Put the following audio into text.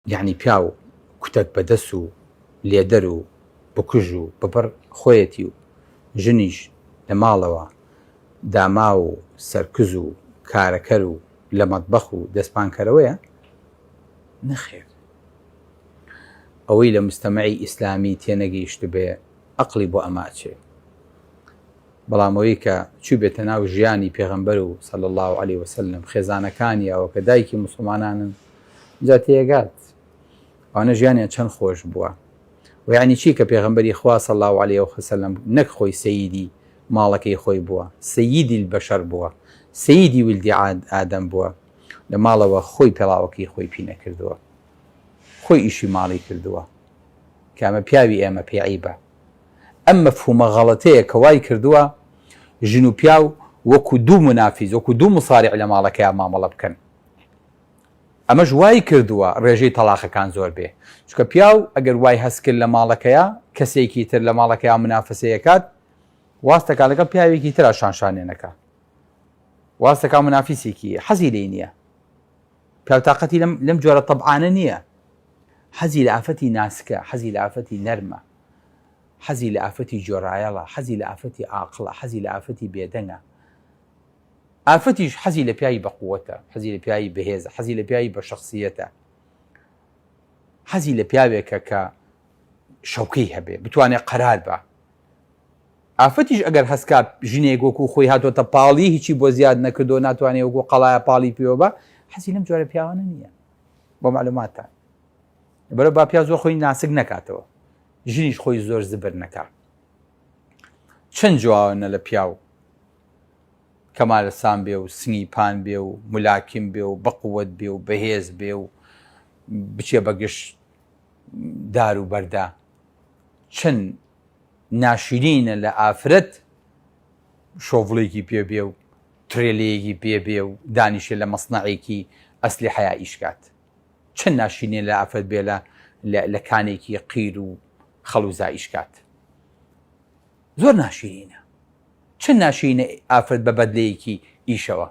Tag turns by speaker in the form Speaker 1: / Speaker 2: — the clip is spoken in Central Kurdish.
Speaker 1: یعنی پیا و کوتک بەدەست و لێدەر و بکوژ و بەبەر خۆیەتی و ژنیش لە ماڵەوە داما و سەرکز و کارەکەر و لە مەتبەخ و دەستپانکەرەوەیە نەخێر. ئەوەی لە مستەمەعی ئیسلامی تێنەگەیشت بێ عەقڵی بۆ ئەماچێ. بەڵام ئەوەی کە چوو بێتە ناو ژیانی پێغەمبەر و صلی الله علیه وسلم خێزانەکانی ئەوە کە دایکی موسڵمانانن جا تێگات ئەوانە ژیانیان چەند خۆش بووە. و یعنی چی کە پێغەمبەری خوا صلی الله علیه وسلم نەک خۆی سەییدی ماڵەکەی خۆی بووە، سەییدی البەشەر بووە، سەییدی ولدی ئادەم بووە، لە ماڵەوە خۆی پێڵاوەکەی خۆی پی نەکردووە، خۆی ئیشی ماڵی کردووە کە ئەمە پیاوی ئێمە پێی عیبە. ئەم مەفهومە غەڵەتەیە کە وای کردووە ژن و پیاو وەکو دوو منافیز وەکو دوو مصارع لە ماڵەکەیان مامەڵە بکەن. ئەمەش وای کردووە ڕێژەی تەلاقەکان زۆر بێ، چونکە پیاو ئەگەر وای هەست کرد لە ماڵەکەیە کەسێکی تر لە ماڵەکەیان منافسەیەکات واستەکە لەگەڵ پیاوێکی ترا شانشانێنەکە، واستەکە منافیسێکی حەزی لێی نییە. پیاو تااقەتی لەم جۆرە تەبعانە نییە، حەزی لە ئافەتی ناسکە، حەزی لە ئافەتی نەرمە، حەزی لە ئافەتی جۆرایەڵە، حەزی لە ئافەتی عاقڵە، حەزی لە ئافەتی بێدەنگە. ئافەتیش حەزی لە پیاوی بەقووەتە، حەزی لە پیاوی بەهێزە، حەزی لە پیاوی بە شەخسیەتە، حەزی لە پیاوێکە کە شەوکەی هەبێ بتوانێت قەرار بە. ئافەتیش ئەگەر هەستکا ژنێک وەکو خۆی هاتۆتە پاڵی هیچی بۆ زیاد نەکردو ناتوانێت وەکو قەڵایە پاڵی پێوە بە، حەزی لەم جۆرە پیاوانە نییە. بۆ معلوماتە بەرە با پیا زۆر خۆی ناسک نەکاتەوە، ژنیش خۆی زۆر زبر نەکات. چەند جوانە لە پیاو کەمالەسان بێ و سنگی پان بێ و ملاکیم بێ و بەقووەت بێ و بەهێز بێ و بچێ بەگشت دار و بەردا، چەند ناشرینە لە ئافرەت شۆڤڵێکی پێ بێ و ترێلەیەکی پێ بێ و دانیشە لە مەسنەعێکی ئەسلیحەیە ئیشکات. چەند ناشرینە لە ئافرەت بێ لە کانێکی قیر و خەڵوزا ئیشکات. زۆر ناشرینە. چەند ناشرینە ئافرەت بە بەدلەیەکی ئیشەوە.